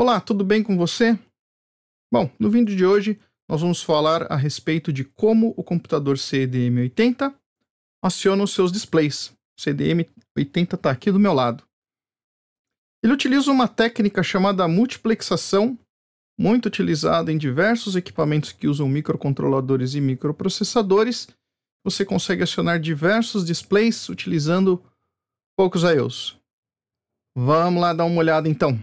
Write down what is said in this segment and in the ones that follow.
Olá, tudo bem com você? Bom, no vídeo de hoje nós vamos falar a respeito de como o computador CDM80 aciona os seus displays. O CDM80 está aqui do meu lado. Ele utiliza uma técnica chamada multiplexação, muito utilizada em diversos equipamentos que usam microcontroladores e microprocessadores. Você consegue acionar diversos displays utilizando poucos I/Os. Vamos lá dar uma olhada então.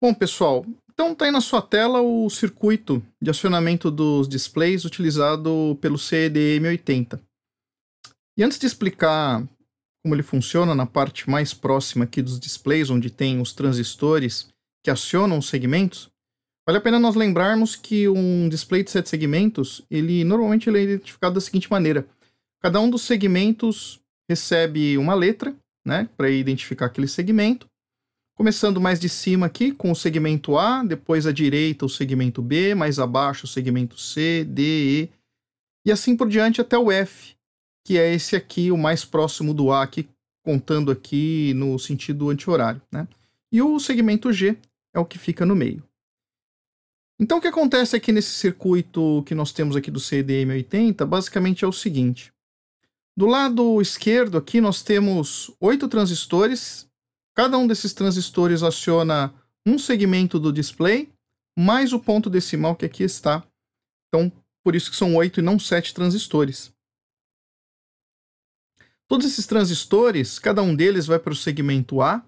Bom, pessoal, então está aí na sua tela o circuito de acionamento dos displays utilizado pelo CDM80. E antes de explicar como ele funciona na parte mais próxima aqui dos displays, onde tem os transistores que acionam os segmentos, vale a pena nós lembrarmos que um display de 7 segmentos, normalmente ele é identificado da seguinte maneira. Cada um dos segmentos recebe uma letra, né, para identificar aquele segmento. Começando mais de cima aqui com o segmento A, depois à direita o segmento B, mais abaixo o segmento C, D, E, e assim por diante até o F, que é esse aqui, o mais próximo do A, aqui, contando aqui no sentido anti-horário, né? E o segmento G é o que fica no meio. Então o que acontece aqui nesse circuito que nós temos aqui do CDM80, basicamente é o seguinte. Do lado esquerdo aqui nós temos 8 transistores. Cada um desses transistores aciona um segmento do display, mais o ponto decimal que aqui está. Então, por isso que são 8 e não 7 transistores. Todos esses transistores, cada um deles vai para o segmento A,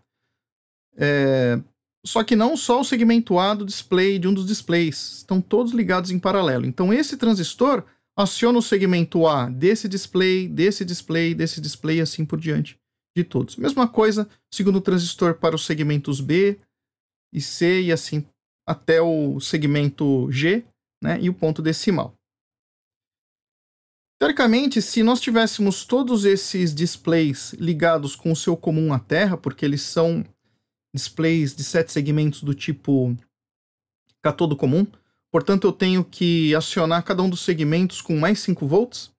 só que não só o segmento A do display, de um dos displays, estão todos ligados em paralelo. Então, esse transistor aciona o segmento A desse display, desse display, desse display e assim por diante. De todos. Mesma coisa, segundo transistor para os segmentos B e C e assim até o segmento G, né, e o ponto decimal. Teoricamente, se nós tivéssemos todos esses displays ligados com o seu comum à Terra, porque eles são displays de 7 segmentos do tipo catodo comum, portanto eu tenho que acionar cada um dos segmentos com mais 5 volts,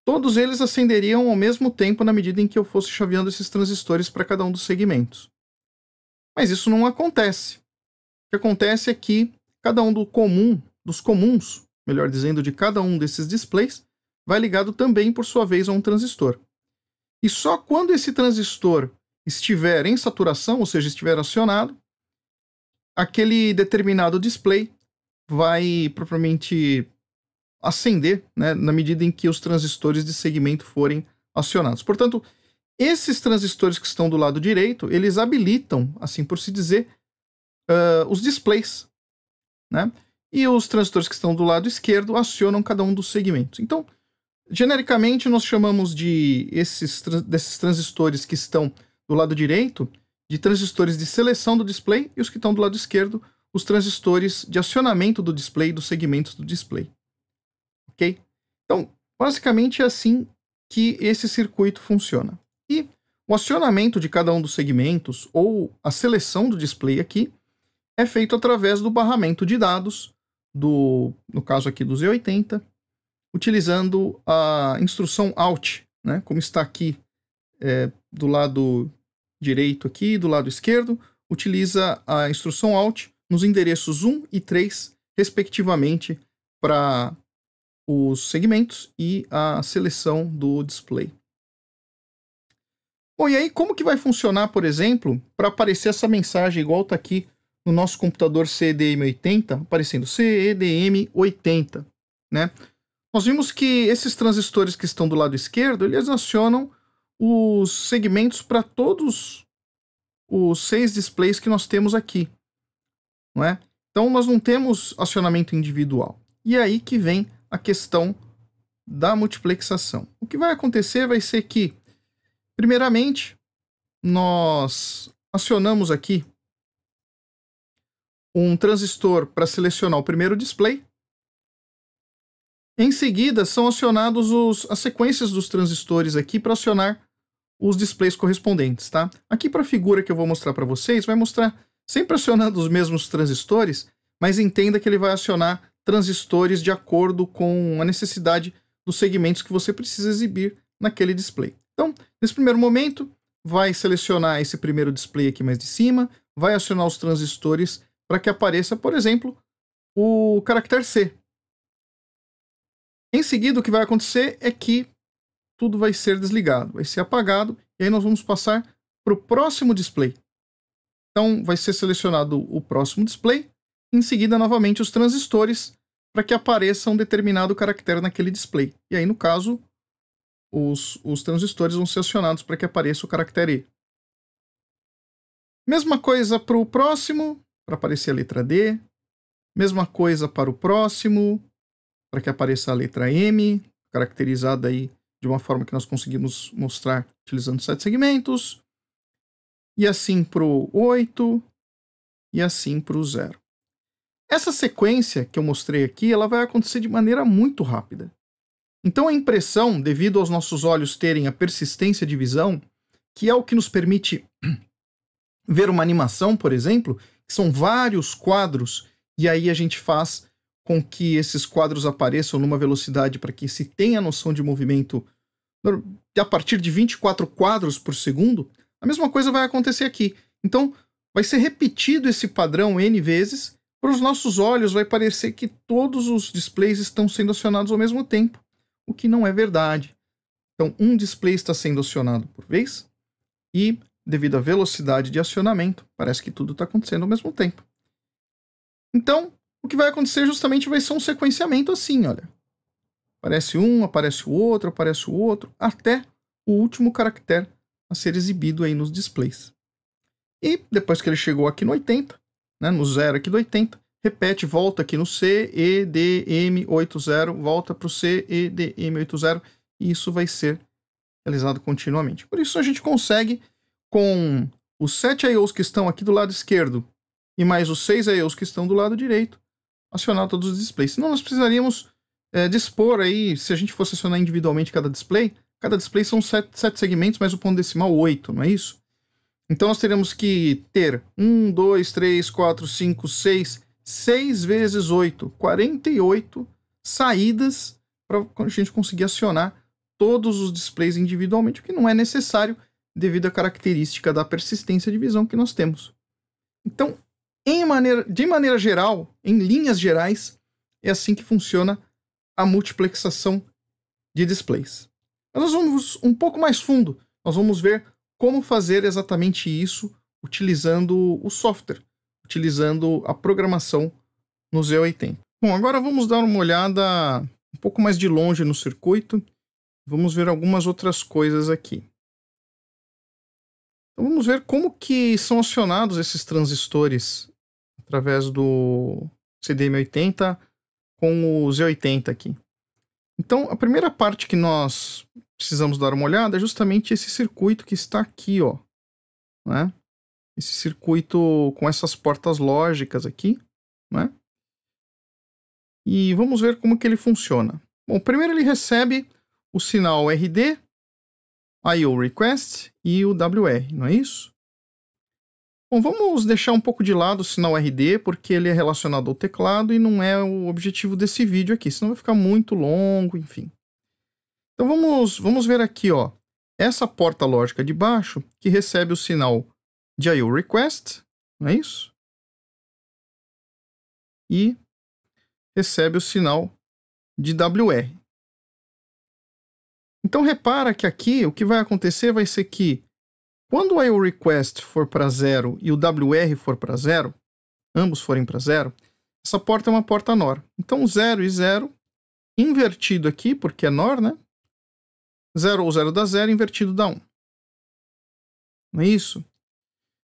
todos eles acenderiam ao mesmo tempo na medida em que eu fosse chaveando esses transistores para cada um dos segmentos. Mas isso não acontece. O que acontece é que cada um dos comuns, melhor dizendo, de cada um desses displays, vai ligado também, por sua vez, a um transistor. E só quando esse transistor estiver em saturação, ou seja, estiver acionado, aquele determinado display vai propriamente acender, né, na medida em que os transistores de segmento forem acionados. Portanto, esses transistores que estão do lado direito, eles habilitam, assim por se dizer, os displays, né? E os transistores que estão do lado esquerdo acionam cada um dos segmentos. Então, genericamente, nós chamamos desses transistores que estão do lado direito de transistores de seleção do display e os que estão do lado esquerdo, os transistores de acionamento do display, dos segmentos do display. Ok? Então, basicamente é assim que esse circuito funciona. E o acionamento de cada um dos segmentos, ou a seleção do display aqui, é feito através do barramento de dados, no caso aqui do Z80, utilizando a instrução Alt, né? Como está aqui do lado direito aqui, do lado esquerdo, utiliza a instrução Alt nos endereços 1 e 3, respectivamente, para os segmentos e a seleção do display. Bom, e aí como que vai funcionar, por exemplo, para aparecer essa mensagem igual está aqui no nosso computador CDM80, aparecendo CDM80, né? Nós vimos que esses transistores que estão do lado esquerdo, eles acionam os segmentos para todos os 6 displays que nós temos aqui, não é? Então nós não temos acionamento individual. E é aí que vem a questão da multiplexação. O que vai acontecer vai ser que, primeiramente, nós acionamos aqui um transistor para selecionar o primeiro display. Em seguida, são acionados as sequências dos transistores aqui para acionar os displays correspondentes, tá? Aqui para a figura que eu vou mostrar para vocês, vai mostrar sempre acionando os mesmos transistores, mas entenda que ele vai acionar transistores de acordo com a necessidade dos segmentos que você precisa exibir naquele display. Então, nesse primeiro momento, vai selecionar esse primeiro display aqui mais de cima, vai acionar os transistores para que apareça, por exemplo, o caractere C. Em seguida, o que vai acontecer é que tudo vai ser desligado, vai ser apagado, e aí nós vamos passar para o próximo display. Então, vai ser selecionado o próximo display, em seguida, novamente, os transistores, para que apareça um determinado caractere naquele display. E aí, no caso, os transistores vão ser acionados para que apareça o caractere E. Mesma coisa para o próximo, para aparecer a letra D. Mesma coisa para o próximo, para que apareça a letra M, caracterizada aí de uma forma que nós conseguimos mostrar utilizando 7 segmentos. E assim para o 8, e assim para o 0. Essa sequência que eu mostrei aqui, ela vai acontecer de maneira muito rápida. Então a impressão, devido aos nossos olhos terem a persistência de visão, que é o que nos permite ver uma animação, por exemplo, que são vários quadros, e aí a gente faz com que esses quadros apareçam numa velocidade para que se tenha noção de movimento a partir de 24 quadros por segundo, a mesma coisa vai acontecer aqui. Então, vai ser repetido esse padrão N vezes, para os nossos olhos vai parecer que todos os displays estão sendo acionados ao mesmo tempo, o que não é verdade. Então, um display está sendo acionado por vez, e, devido à velocidade de acionamento, parece que tudo está acontecendo ao mesmo tempo. Então, o que vai acontecer justamente vai ser um sequenciamento assim, olha. Aparece um, aparece o outro, até o último caractere a ser exibido aí nos displays. E depois que ele chegou aqui no 80, né, no 0 aqui do 80, repete, volta aqui no C, E, D, M, 80, volta para o C, E, D, M, 80, e isso vai ser realizado continuamente. Por isso a gente consegue, com os 7 I/Os que estão aqui do lado esquerdo e mais os 6 I/Os que estão do lado direito, acionar todos os displays. Senão nós precisaríamos dispor aí, se a gente fosse acionar individualmente cada display são 7 segmentos, mais o ponto decimal 8, não é isso? Então nós teríamos que ter 1, 2, 3, 4, 5, 6 vezes 8, 48 saídas para a gente conseguir acionar todos os displays individualmente, o que não é necessário devido à característica da persistência de visão que nós temos. Então, de maneira geral, em linhas gerais, é assim que funciona a multiplexação de displays. Mas nós vamos um pouco mais fundo, nós vamos ver como fazer exatamente isso utilizando o software, utilizando a programação no Z80. Bom, agora vamos dar uma olhada um pouco mais de longe no circuito, vamos ver algumas outras coisas aqui. Então vamos ver como que são acionados esses transistores através do CDM80 com o Z80 aqui. Então, a primeira parte que nós precisamos dar uma olhada é justamente esse circuito que está aqui, ó, né? Esse circuito com essas portas lógicas aqui, né? E vamos ver como que ele funciona. Bom, primeiro ele recebe o sinal RD, I/O request e o WR, não é isso? Bom, vamos deixar um pouco de lado o sinal RD, porque ele é relacionado ao teclado e não é o objetivo desse vídeo aqui, senão vai ficar muito longo, enfim. Então vamos ver aqui, ó, essa porta lógica de baixo que recebe o sinal de I/O request, não é isso? E recebe o sinal de WR. Então repara que aqui o que vai acontecer vai ser que quando o I/O request for para 0 e o WR for para 0, ambos forem para 0, essa porta é uma porta NOR. Então 0 e 0, invertido aqui, porque é NOR, né? 0 ou 0 dá 0, invertido dá 1. Não é isso?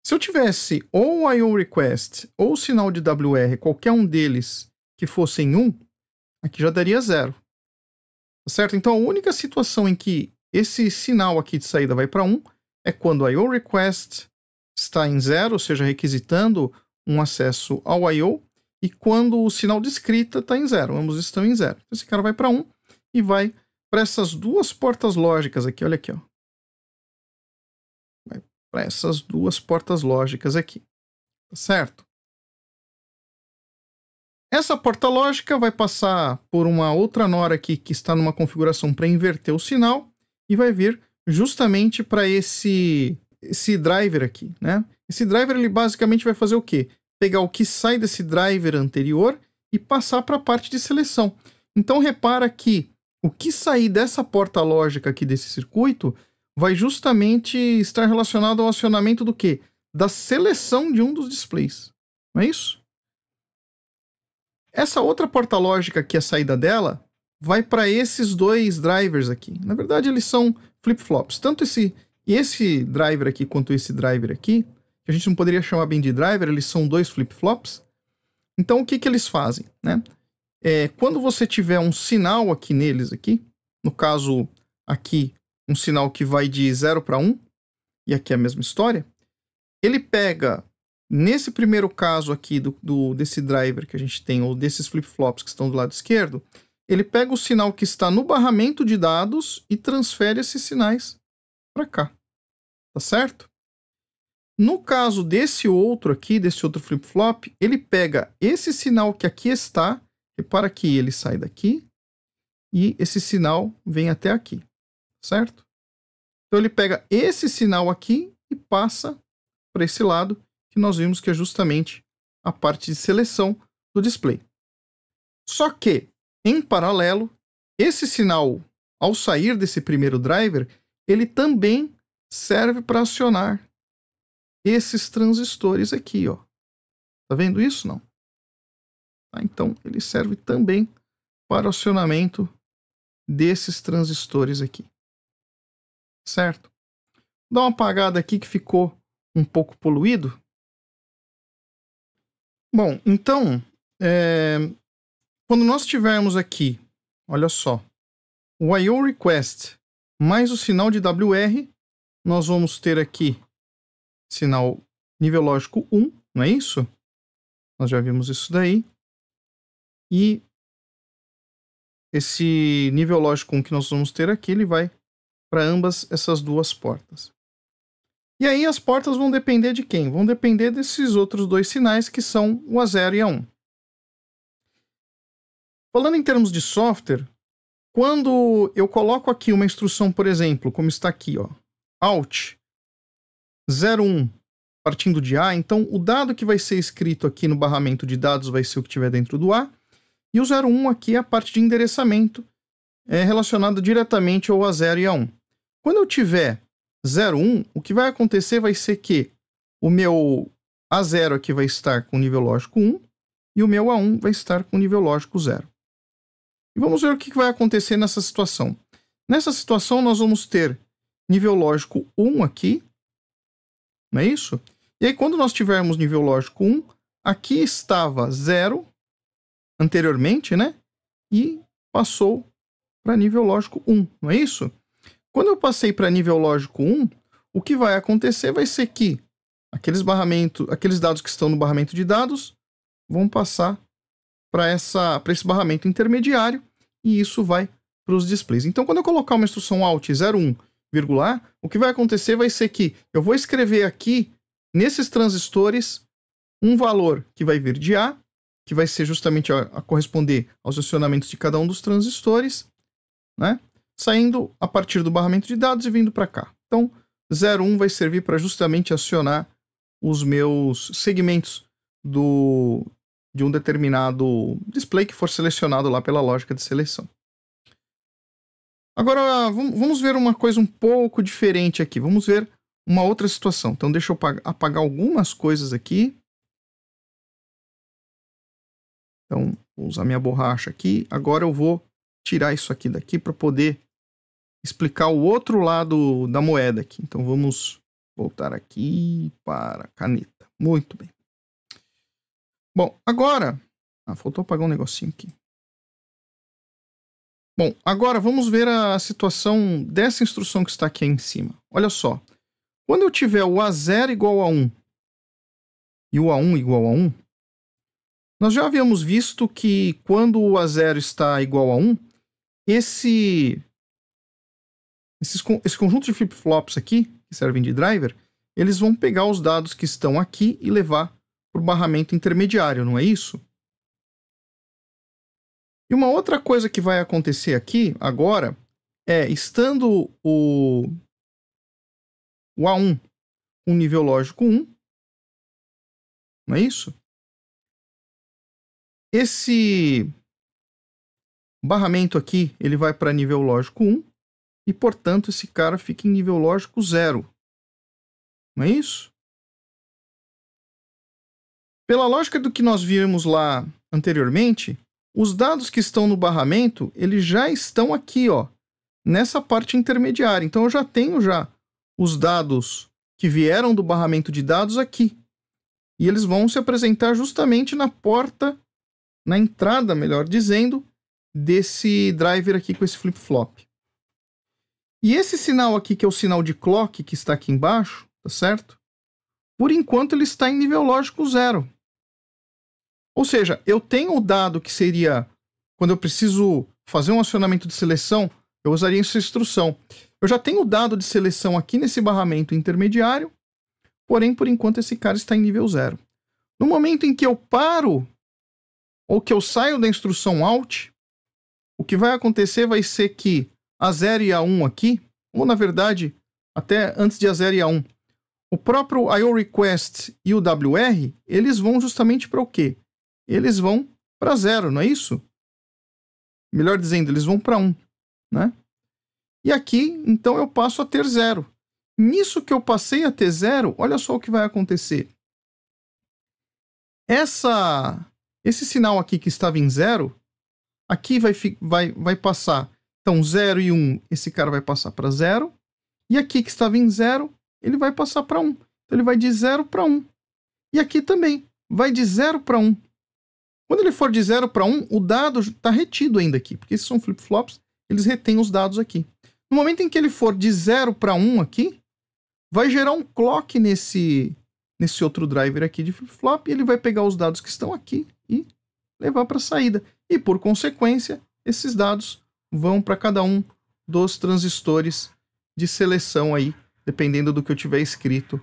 Se eu tivesse ou o I/O request ou o sinal de WR, qualquer um deles que fossem 1, aqui já daria 0. Tá certo? Então a única situação em que esse sinal aqui de saída vai para 1 é quando o I/O request está em 0, ou seja, requisitando um acesso ao I/O, e quando o sinal de escrita está em 0, ambos estão em 0. Esse cara vai para 1 e vai para essas duas portas lógicas aqui, olha aqui, ó. Vai para essas duas portas lógicas aqui, tá certo? Essa porta lógica vai passar por uma outra NOR aqui que está numa configuração para inverter o sinal e vai vir justamente para esse driver aqui, né? Esse driver, ele basicamente vai fazer o quê? Pegar o que sai desse driver anterior e passar para a parte de seleção. Então, repara que o que sair dessa porta lógica aqui desse circuito vai justamente estar relacionado ao acionamento do quê? Da seleção de um dos displays. Não é isso? Essa outra porta lógica aqui, a saída dela, vai para esses dois drivers aqui. Na verdade, eles são flip-flops. Tanto esse driver aqui quanto esse driver aqui, que a gente não poderia chamar bem de driver, eles são dois flip-flops. Então, o que eles fazem, né? Quando você tiver um sinal aqui neles, aqui, no caso aqui, um sinal que vai de 0 para 1, e aqui é a mesma história, ele pega, nesse primeiro caso aqui desse driver que a gente tem, ou desses flip-flops que estão do lado esquerdo, ele pega o sinal que está no barramento de dados e transfere esses sinais para cá. Tá certo? No caso desse outro aqui, desse outro flip-flop, ele pega esse sinal que aqui está, repara que ele sai daqui, e esse sinal vem até aqui, certo? Então ele pega esse sinal aqui e passa para esse lado, que nós vimos que é justamente a parte de seleção do display. Só que, em paralelo, esse sinal, ao sair desse primeiro driver, ele também serve para acionar esses transistores aqui, ó. Tá vendo isso? Não. Tá? Então, ele serve também para o acionamento desses transistores aqui. Certo? Vou dar uma apagada aqui que ficou um pouco poluído. Bom, então, quando nós tivermos aqui, olha só, o I/O request mais o sinal de WR, nós vamos ter aqui sinal nível lógico 1, não é isso? Nós já vimos isso daí. E esse nível lógico 1 que nós vamos ter aqui, ele vai para ambas essas duas portas. E aí as portas vão depender de quem? Vão depender desses outros dois sinais que são o A0 e A1. Falando em termos de software, quando eu coloco aqui uma instrução, por exemplo, como está aqui, ó, Alt 01 partindo de A, então o dado que vai ser escrito aqui no barramento de dados vai ser o que tiver dentro do A, e o 01 aqui é a parte de endereçamento relacionada diretamente ao A0 e A1. Quando eu tiver 01, o que vai acontecer vai ser que o meu A0 aqui vai estar com nível lógico 1 e o meu A1 vai estar com nível lógico 0. E vamos ver o que vai acontecer nessa situação. Nessa situação, nós vamos ter nível lógico 1 aqui, não é isso? E aí, quando nós tivermos nível lógico 1, aqui estava 0 anteriormente, né? E passou para nível lógico 1, não é isso? Quando eu passei para nível lógico 1, o que vai acontecer vai ser que aqueles dados que estão no barramento de dados vão passar para esse barramento intermediário e isso vai para os displays. Então, quando eu colocar uma instrução Alt 01, A, o que vai acontecer vai ser que eu vou escrever aqui, nesses transistores, um valor que vai vir de A, que vai ser justamente a corresponder aos acionamentos de cada um dos transistores, né? Saindo a partir do barramento de dados e vindo para cá. Então, 01 vai servir para justamente acionar os meus segmentos de um determinado display que for selecionado lá pela lógica de seleção. Agora, vamos ver uma coisa um pouco diferente aqui. Vamos ver uma outra situação. Então, deixa eu apagar algumas coisas aqui. Então, vou usar minha borracha aqui. Agora eu vou tirar isso aqui daqui para poder explicar o outro lado da moeda aqui. Então, vamos voltar aqui para a caneta. Muito bem. Bom, agora... faltou apagar um negocinho aqui. Bom, agora vamos ver a situação dessa instrução que está aqui em cima. Olha só. Quando eu tiver o A0 igual a 1 e o A1 igual a 1, nós já havíamos visto que quando o A0 está igual a 1, esse conjunto de flip-flops aqui, que servem de driver, eles vão pegar os dados que estão aqui e levar para o barramento intermediário, não é isso? E uma outra coisa que vai acontecer aqui agora é, estando o A1 com nível lógico 1, não é isso? Esse barramento aqui, ele vai para nível lógico 1, e, portanto, esse cara fica em nível lógico 0. Não é isso? Pela lógica do que nós vimos lá anteriormente, os dados que estão no barramento, eles já estão aqui, ó, nessa parte intermediária. Então, eu já tenho os dados que vieram do barramento de dados aqui. E eles vão se apresentar justamente na porta, na entrada, melhor dizendo, desse driver aqui com esse flip-flop. E esse sinal aqui, que é o sinal de clock, que está aqui embaixo, tá certo? Por enquanto, ele está em nível lógico 0. Ou seja, eu tenho o dado que seria, quando eu preciso fazer um acionamento de seleção, eu usaria essa instrução. Eu já tenho o dado de seleção aqui nesse barramento intermediário, porém, por enquanto, esse cara está em nível 0. No momento em que eu paro, ou que eu saio da instrução Alt, o que vai acontecer vai ser que a 0 e a 1 aqui, ou na verdade, até antes de a 0 e a 1, o próprio IORequest e o WR, eles vão justamente para o quê? Eles vão para 0, não é isso? Melhor dizendo, eles vão para 1, né? E aqui, então, eu passo a ter 0. Nisso que eu passei a ter 0, olha só o que vai acontecer. Esse sinal aqui que estava em 0, aqui vai passar. Então, 0 e 1, esse cara vai passar para 0. E aqui que estava em 0, ele vai passar para 1. Então, ele vai de 0 para 1. E aqui também, vai de 0 para 1. Quando ele for de 0 para 1, o dado está retido ainda aqui, porque esses são flip-flops, eles retêm os dados aqui. No momento em que ele for de 0 para 1 aqui, vai gerar um clock nesse outro driver aqui de flip-flop, e ele vai pegar os dados que estão aqui e levar para a saída. E, por consequência, esses dados vão para cada um dos transistores de seleção aí, dependendo do que eu tiver escrito,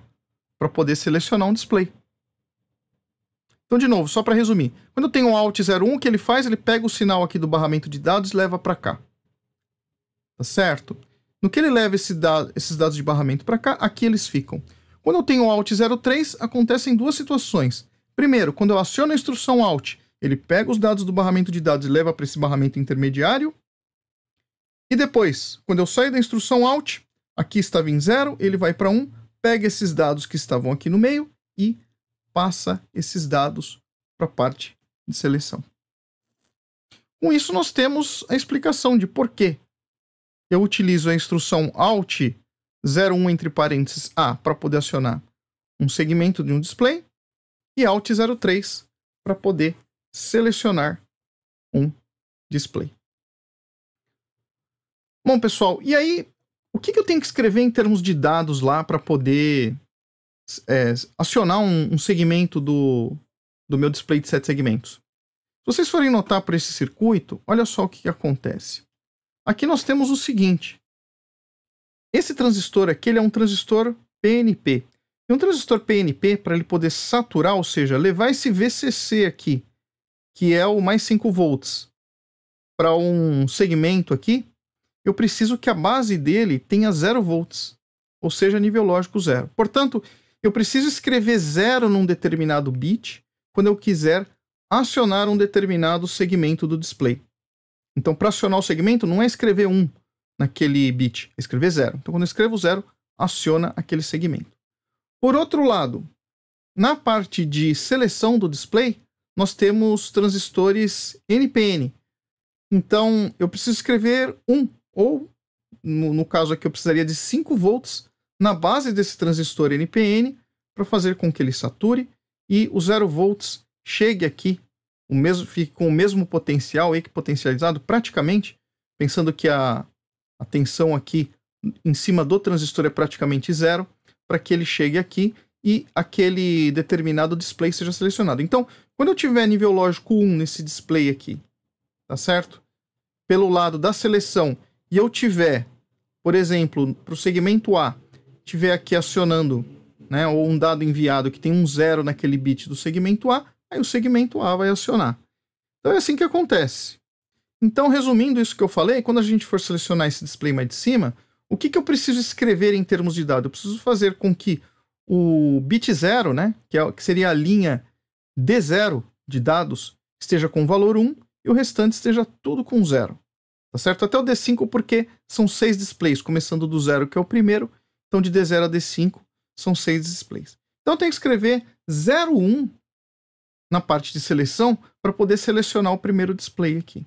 para poder selecionar um display. Então, de novo, só para resumir. Quando eu tenho um Alt 01, o que ele faz? Ele pega o sinal aqui do barramento de dados e leva para cá. Tá certo? No que ele leva esses dados de barramento para cá, aqui eles ficam. Quando eu tenho o Alt 03, acontecem duas situações. Primeiro, quando eu aciono a instrução Alt, ele pega os dados do barramento de dados e leva para esse barramento intermediário. E depois, quando eu saio da instrução Alt, aqui estava em 0, ele vai para 1, pega esses dados que estavam aqui no meio e passa esses dados para a parte de seleção. Com isso, nós temos a explicação de por que eu utilizo a instrução Alt 01 entre parênteses A para poder acionar um segmento de um display e Alt 03 para poder selecionar um display. Bom, pessoal, e aí, o que eu tenho que escrever em termos de dados lá para poder acionar um segmento do meu display de 7 segmentos? Se vocês forem notar por esse circuito, olha só o que acontece. Aqui nós temos o seguinte. Esse transistor aqui ele é um transistor PNP. E um transistor PNP, para ele poder saturar, ou seja, levar esse VCC aqui, que é o mais 5 volts, para um segmento aqui, eu preciso que a base dele tenha 0 volts, ou seja, nível lógico 0. Portanto, eu preciso escrever 0 num determinado bit quando eu quiser acionar um determinado segmento do display. Então, para acionar o segmento, não é escrever 1 naquele bit, é escrever 0. Então, quando eu escrevo 0, aciona aquele segmento. Por outro lado, na parte de seleção do display, nós temos transistores NPN. Então, eu preciso escrever 1, ou, no caso aqui, eu precisaria de 5 volts na base desse transistor NPN para fazer com que ele sature e o 0 volts chegue aqui, fique com o mesmo potencial, equipotencializado praticamente, pensando que a tensão aqui em cima do transistor é praticamente 0, para que ele chegue aqui e aquele determinado display seja selecionado. Então, quando eu tiver nível lógico 1 nesse display aqui, tá certo? Pelo lado da seleção, e eu tiver, por exemplo, para o segmento A, tiver aqui acionando, né, ou um dado enviado que tem um 0 naquele bit do segmento A, aí o segmento A vai acionar. Então é assim que acontece. Então, resumindo isso que eu falei, quando a gente for selecionar esse display mais de cima, o que eu preciso escrever em termos de dado? Eu preciso fazer com que o bit 0, né, que seria a linha D0 de dados, esteja com o valor 1 e o restante esteja tudo com 0. Tá certo? Até o D5 porque são 6 displays, começando do 0, que é o primeiro. Então, de D0 a D5 são 6 displays. Então, eu tenho que escrever 0, 1 na parte de seleção para poder selecionar o primeiro display aqui.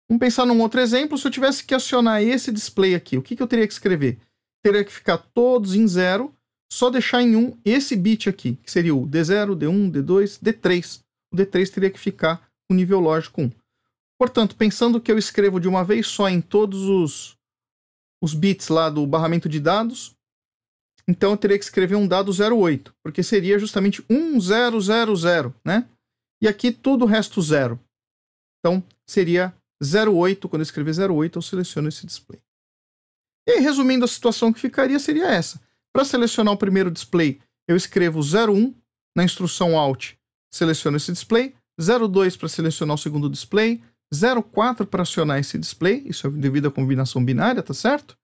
Vamos pensar num outro exemplo. Se eu tivesse que acionar esse display aqui, o que eu teria que escrever? Teria que ficar todos em 0, só deixar em 1 esse bit aqui, que seria o D0, D1, D2, D3. O D3 teria que ficar com nível lógico 1. Portanto, pensando que eu escrevo de uma vez só em todos os bits lá do barramento de dados, então eu teria que escrever um dado 08, porque seria justamente 1000, né? E aqui tudo o resto 0. Então, seria 08, quando eu escrever 08, eu seleciono esse display. E aí, resumindo, a situação que ficaria seria essa. Para selecionar o primeiro display, eu escrevo 01 na instrução Alt, seleciono esse display, 02 para selecionar o segundo display, 04 para acionar esse display, isso é devido à combinação binária, tá certo?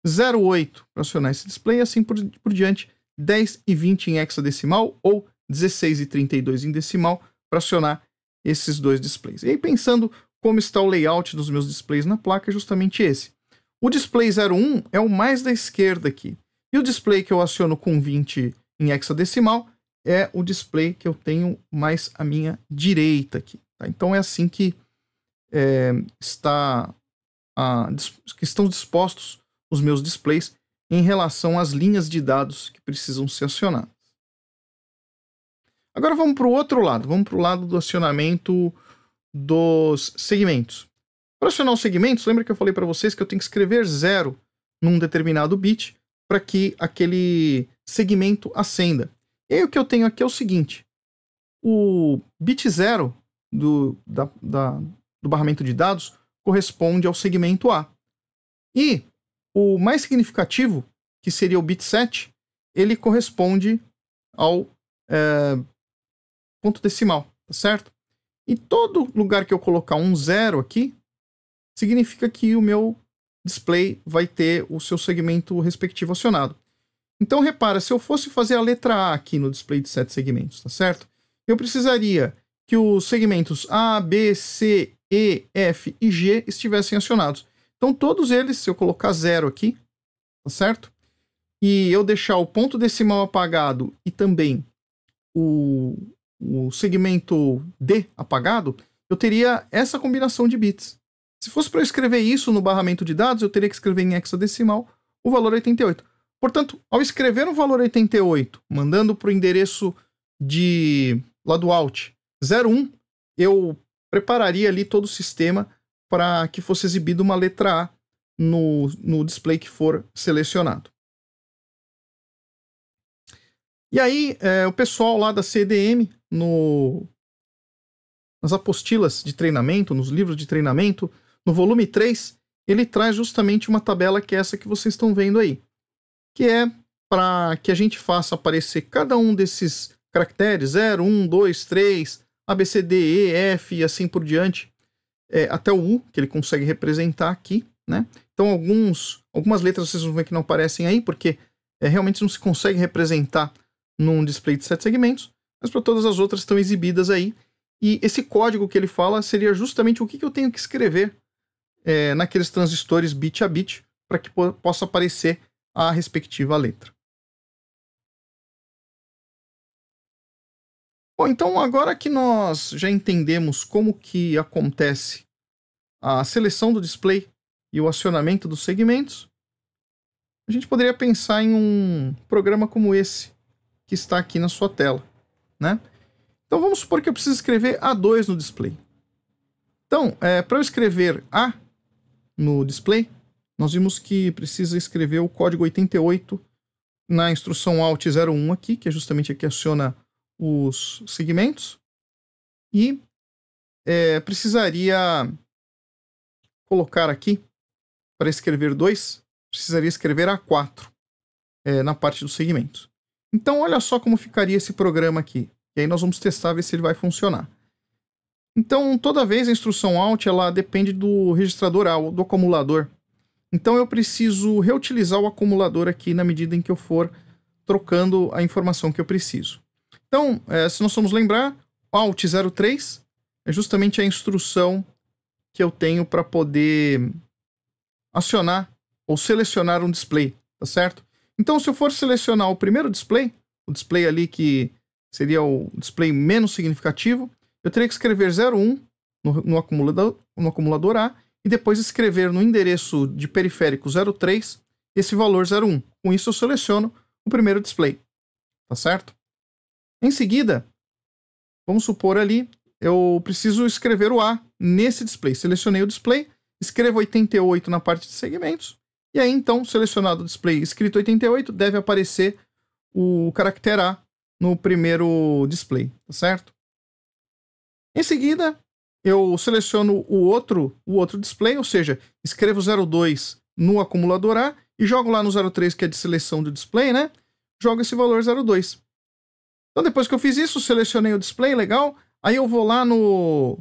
08 para acionar esse display, e assim por diante, 10 e 20 em hexadecimal ou 16 e 32 em decimal para acionar esses dois displays. E aí, pensando como está o layout dos meus displays na placa, é justamente esse. O display 01 é o mais da esquerda aqui. E o display que eu aciono com 20 em hexadecimal é o display que eu tenho mais à minha direita aqui. Tá? Então é assim que estão dispostos os meus displays em relação às linhas de dados que precisam ser acionadas. Agora vamos para o outro lado. Vamos para o lado do acionamento dos segmentos. Para acionar os segmentos, lembra que eu falei para vocês que eu tenho que escrever 0 num determinado bit para que aquele segmento acenda. E aí o que eu tenho aqui é o seguinte. O bit 0 do barramento de dados corresponde ao segmento A. E o mais significativo, que seria o bit 7, ele corresponde ao ponto decimal, tá certo? E todo lugar que eu colocar um 0 aqui, significa que o meu display vai ter o seu segmento respectivo acionado. Então, repara, se eu fosse fazer a letra A aqui no display de 7 segmentos, tá certo? Eu precisaria que os segmentos A, B, C, E, F e G estivessem acionados. Então, todos eles, se eu colocar 0 aqui, tá certo? E eu deixar o ponto decimal apagado e também o segmento D apagado, eu teria essa combinação de bits. Se fosse para eu escrever isso no barramento de dados, eu teria que escrever em hexadecimal o valor 88. Portanto, ao escrever o valor 88, mandando para o endereço lá do Alt 01, eu prepararia ali todo o sistema para que fosse exibido uma letra A no display que for selecionado. E aí, o pessoal lá da CDM, nas apostilas de treinamento, nos livros de treinamento, no volume 3, ele traz justamente uma tabela que é essa que vocês estão vendo aí, que é para que a gente faça aparecer cada um desses caracteres, 0, 1, 2, 3, A, B, C, D, E, F e assim por diante, até o U, que ele consegue representar aqui, né? Então algumas letras vocês vão ver que não aparecem aí, porque realmente não se consegue representar num display de 7 segmentos, mas para todas as outras estão exibidas aí. E esse código que ele fala seria justamente o que eu tenho que escrever naqueles transistores bit a bit para que possa aparecer a respectiva letra. Bom, então agora que nós já entendemos como que acontece a seleção do display e o acionamento dos segmentos, a gente poderia pensar em um programa como esse que está aqui na sua tela, né? Então vamos supor que eu preciso escrever A2 no display. Então, para eu escrever A no display, nós vimos que precisa escrever o código 88 na instrução Alt 01 aqui, que é justamente a que aciona os segmentos. E precisaria colocar aqui, para escrever 2, precisaria escrever A4 na parte dos segmentos. Então, olha só como ficaria esse programa aqui. E aí nós vamos testar, ver se ele vai funcionar. Então, toda vez a instrução Alt ela depende do registrador A, do acumulador. Então eu preciso reutilizar o acumulador aqui na medida em que eu for trocando a informação que eu preciso. Então, se nós formos lembrar, Alt 03 é justamente a instrução que eu tenho para poder acionar ou selecionar um display, tá certo? Então, se eu for selecionar o primeiro display, o display ali que seria o display menos significativo, eu teria que escrever 01 no acumulador A e depois escrever no endereço de periférico 03 esse valor 01. Com isso eu seleciono o primeiro display, tá certo? Em seguida, vamos supor ali, eu preciso escrever o A nesse display. Selecionei o display, escrevo 88 na parte de segmentos, e aí então, selecionado o display escrito 88, deve aparecer o caractere A no primeiro display, tá certo? Em seguida, eu seleciono o outro display, ou seja, escrevo 02 no acumulador A e jogo lá no 03, que é de seleção do display, né? Jogo esse valor 02. Então, depois que eu fiz isso, selecionei o display, legal. Aí eu vou lá no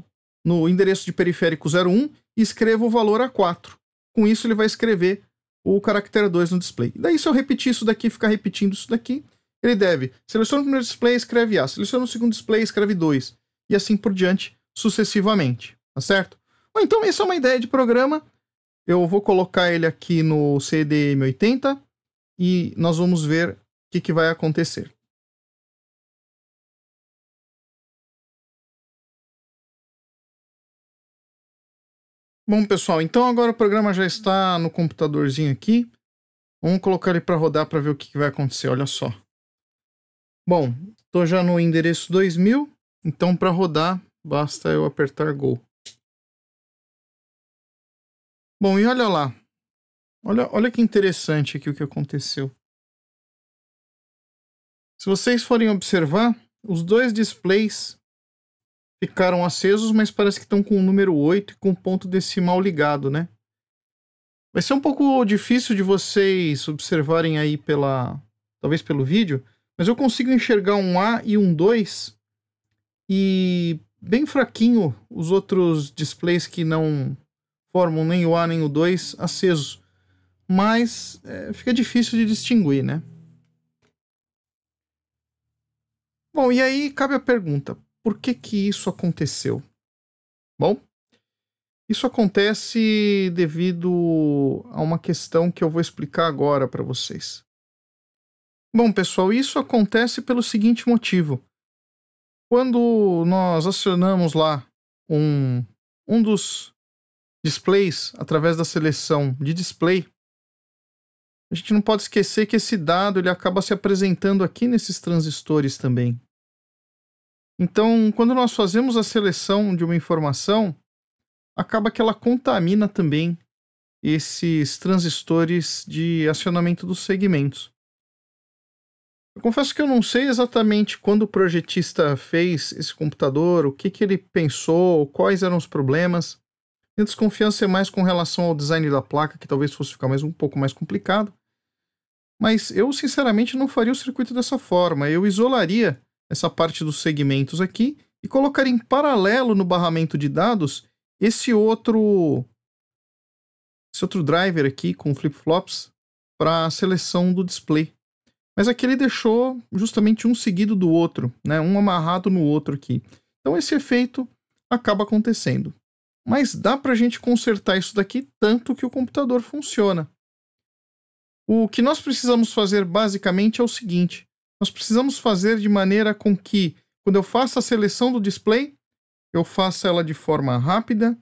endereço de periférico 01 e escrevo o valor A4. Com isso, ele vai escrever o caractere 2 no display. Daí, se eu repetir isso daqui, ficar repetindo isso daqui, ele deve seleciona o primeiro display, escreve A. Seleciona o segundo display, escreve 2. E assim por diante, sucessivamente. Tá certo? Bom, então, essa é uma ideia de programa. Eu vou colocar ele aqui no CDM80 e nós vamos ver o que vai acontecer. Bom, pessoal, então agora o programa já está no computadorzinho aqui. Vamos colocar ele para rodar para ver o que vai acontecer, olha só. Bom, estou já no endereço 2000, então para rodar basta eu apertar Go. Bom, e olha lá. Olha que interessante aqui o que aconteceu. Se vocês forem observar, os dois displays ficaram acesos, mas parece que estão com o número 8 e com o ponto decimal ligado, né? Vai ser um pouco difícil de vocês observarem aí talvez pelo vídeo, mas eu consigo enxergar um A e um 2 e bem fraquinho os outros displays que não formam nem o A nem o 2 acesos. Mas fica difícil de distinguir, né? Bom, e aí cabe a pergunta, por que isso aconteceu? Bom, isso acontece devido a uma questão que eu vou explicar agora para vocês. Bom, pessoal, isso acontece pelo seguinte motivo. Quando nós acionamos lá um dos displays através da seleção de display, a gente não pode esquecer que esse dado ele acaba se apresentando aqui nesses transistores também. Então, quando nós fazemos a seleção de uma informação, acaba que ela contamina também esses transistores de acionamento dos segmentos. Eu confesso que eu não sei exatamente quando o projetista fez esse computador, o que ele pensou, quais eram os problemas. Minha desconfiança é mais com relação ao design da placa, que talvez fosse ficar um pouco mais complicado. Mas eu, sinceramente, não faria o circuito dessa forma. Eu isolaria essa parte dos segmentos aqui e colocaria em paralelo no barramento de dados esse outro driver aqui com flip-flops para a seleção do display. Mas aqui ele deixou justamente um seguido do outro, né? Um amarrado no outro aqui. Então esse efeito acaba acontecendo. Mas dá para a gente consertar isso daqui tanto que o computador funciona. O que nós precisamos fazer basicamente é o seguinte. Nós precisamos fazer de maneira com que, quando eu faça a seleção do display, eu faça ela de forma rápida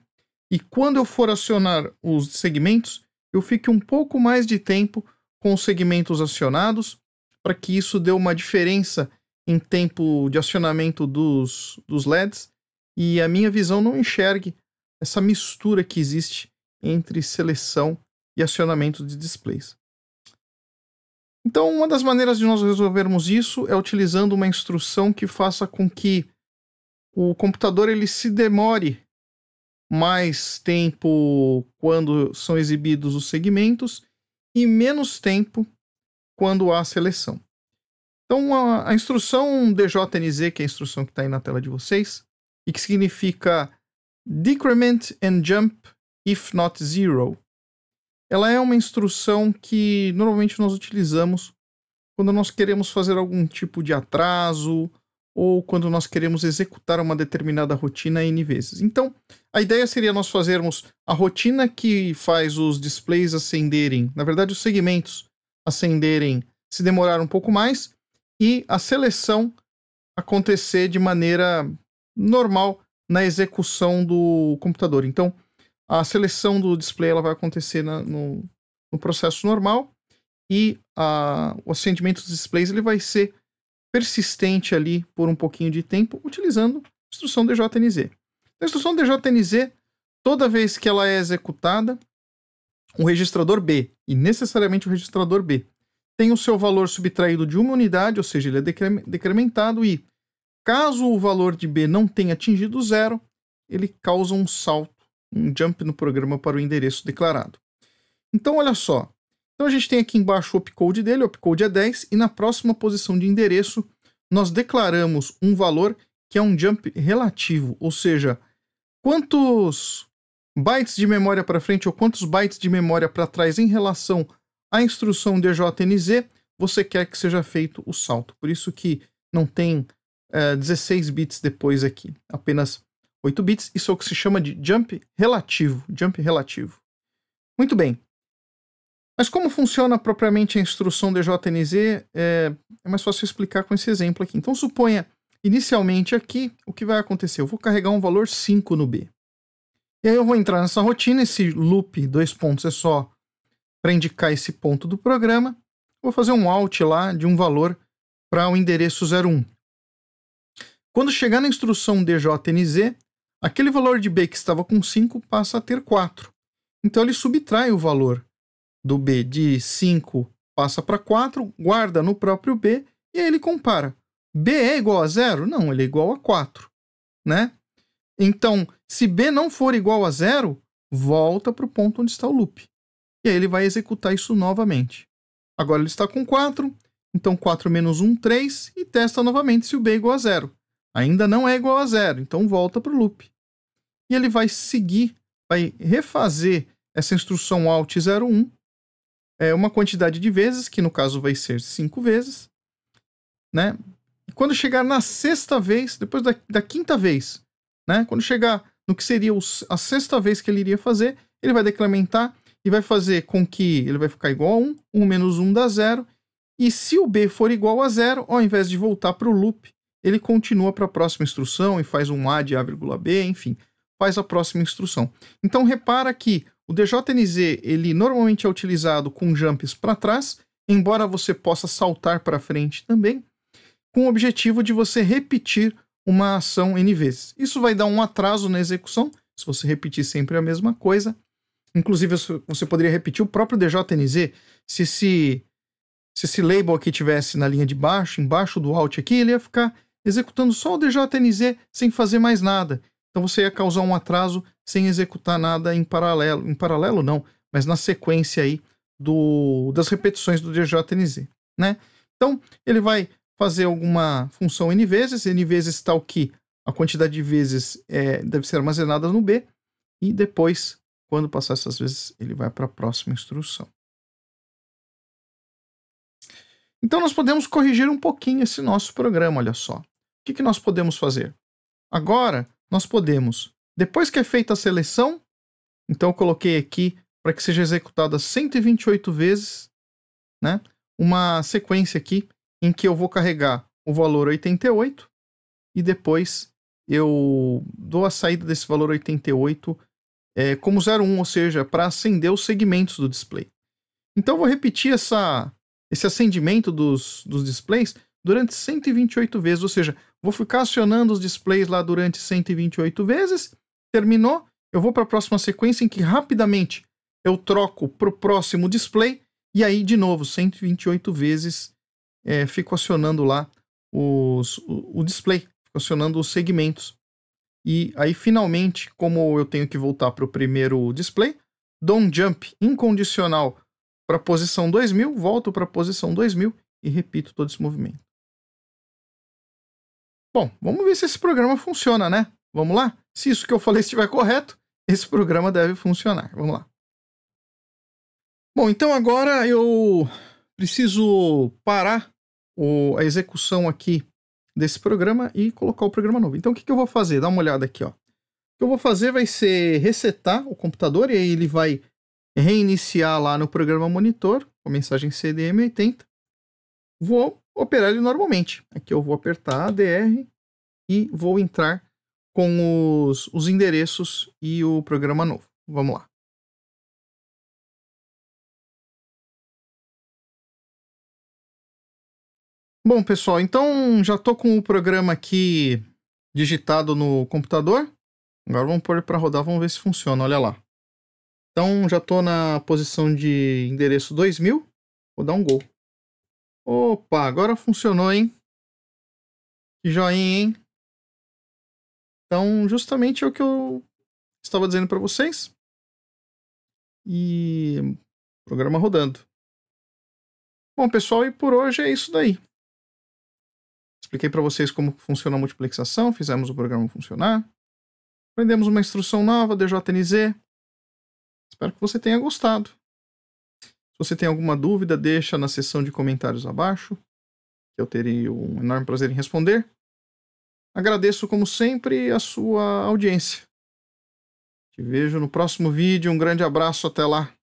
e quando eu for acionar os segmentos, eu fique um pouco mais de tempo com os segmentos acionados para que isso dê uma diferença em tempo de acionamento dos LEDs e a minha visão não enxergue essa mistura que existe entre seleção e acionamento de displays. Então, uma das maneiras de nós resolvermos isso é utilizando uma instrução que faça com que o computador ele se demore mais tempo quando são exibidos os segmentos e menos tempo quando há seleção. Então, a instrução DJNZ, que é a instrução que está aí na tela de vocês, e que significa Decrement and Jump if not zero. ela é uma instrução que normalmente nós utilizamos quando nós queremos fazer algum tipo de atraso ou quando nós queremos executar uma determinada rotina N vezes. Então, a ideia seria nós fazermos a rotina que faz os displays acenderem, na verdade, os segmentos acenderem, se demorar um pouco mais, e a seleção acontecer de maneira normal na execução do computador. Então, a seleção do display ela vai acontecer no processo normal e o acendimento dos displays ele vai ser persistente ali por um pouquinho de tempo utilizando a instrução DJNZ. A instrução DJNZ, toda vez que ela é executada, um registrador B, e necessariamente o registrador B, tem o seu valor subtraído de uma unidade, ou seja, ele é decrementado e, caso o valor de B não tenha atingido zero, ele causa um salto, um jump no programa para o endereço declarado. Então, olha só. Então, a gente tem aqui embaixo o opcode dele, o opcode é 10, e na próxima posição de endereço, nós declaramos um valor que é um jump relativo, ou seja, quantos bytes de memória para frente ou quantos bytes de memória para trás em relação à instrução DJNZ você quer que seja feito o salto. Por isso que não tem 16 bits depois aqui, apenas 8 bits. Isso é o que se chama de jump relativo. Jump relativo. Muito bem. Mas como funciona propriamente a instrução DJNZ, é mais fácil explicar com esse exemplo aqui. Então suponha, inicialmente aqui, o que vai acontecer? Eu vou carregar um valor 5 no B. E aí eu vou entrar nessa rotina, esse loop 2 pontos é só para indicar esse ponto do programa. Vou fazer um out lá de um valor para o endereço 01. Quando chegar na instrução DJNZ, aquele valor de B que estava com 5 passa a ter 4. Então ele subtrai o valor do B de 5, passa para 4, guarda no próprio B e aí ele compara. B é igual a 0? Não, ele é igual a 4, né? Então, se B não for igual a 0, volta para o ponto onde está o loop. E aí ele vai executar isso novamente. Agora ele está com 4, então 4 menos 1, 3, e testa novamente se o B é igual a 0. Ainda não é igual a 0, então volta para o loop. E ele vai seguir, vai refazer essa instrução out 01, uma quantidade de vezes, que no caso vai ser 5 vezes, né? E quando chegar na sexta vez, depois da quinta vez, né? Quando chegar no que seria a sexta vez que ele iria fazer, ele vai decrementar e vai fazer com que ele vai ficar igual a 1, 1 menos 1 dá 0, e se o B for igual a 0, ao invés de voltar para o loop, ele continua para a próxima instrução e faz um A de A,B, enfim, faz a próxima instrução. Então repara que o DJNZ, ele normalmente é utilizado com jumps para trás, embora você possa saltar para frente também, com o objetivo de você repetir uma ação N vezes. Isso vai dar um atraso na execução, se você repetir sempre a mesma coisa. Inclusive, você poderia repetir o próprio DJNZ, se esse label aqui tivesse na linha de baixo, embaixo do alt aqui, ele ia ficar executando só o DJNZ sem fazer mais nada. Então você ia causar um atraso sem executar nada em paralelo. Em paralelo não, mas na sequência aí das repetições do DJNZ, né? Então ele vai fazer alguma função N vezes tal que a quantidade de vezes deve ser armazenada no B, e depois, quando passar essas vezes, ele vai para a próxima instrução. Então nós podemos corrigir um pouquinho esse nosso programa, olha só. O que nós podemos fazer? Agora, nós podemos, depois que é feita a seleção, então eu coloquei aqui para que seja executada 128 vezes, né? Uma sequência aqui em que eu vou carregar o valor 88 e depois eu dou a saída desse valor 88 como 01, ou seja, para acender os segmentos do display. Então eu vou repetir esse acendimento dos displays durante 128 vezes, ou seja, vou ficar acionando os displays lá durante 128 vezes, terminou, eu vou para a próxima sequência em que rapidamente eu troco para o próximo display e aí de novo 128 vezes fico acionando lá o display, fico acionando os segmentos. E aí finalmente, como eu tenho que voltar para o primeiro display, dou um jump incondicional para a posição 2000, volto para a posição 2000 e repito todo esse movimento. Bom, vamos ver se esse programa funciona, né? Vamos lá? Se isso que eu falei estiver correto, esse programa deve funcionar. Vamos lá. Bom, então agora eu preciso parar a execução aqui desse programa e colocar o programa novo. Então o que eu vou fazer? Dá uma olhada aqui, ó. O que eu vou fazer vai ser resetar o computador e aí ele vai reiniciar lá no programa monitor, com a mensagem CDM80. Vou operar ele normalmente. Aqui eu vou apertar ADR e vou entrar com os endereços e o programa novo. Vamos lá. Bom, pessoal, então já estou com o programa aqui digitado no computador. Agora vamos pôr para rodar, vamos ver se funciona, olha lá. Então já estou na posição de endereço 2000, vou dar um gol. Opa, agora funcionou, hein? Que joinha, hein? Então justamente é o que eu estava dizendo para vocês. E programa rodando. Bom, pessoal, e por hoje é isso daí. Expliquei para vocês como funciona a multiplexação, fizemos o programa funcionar. Aprendemos uma instrução nova, DJNZ. Espero que você tenha gostado. Se você tem alguma dúvida, deixa na seção de comentários abaixo, que eu terei um enorme prazer em responder. Agradeço, como sempre, a sua audiência. Te vejo no próximo vídeo. Um grande abraço, até lá.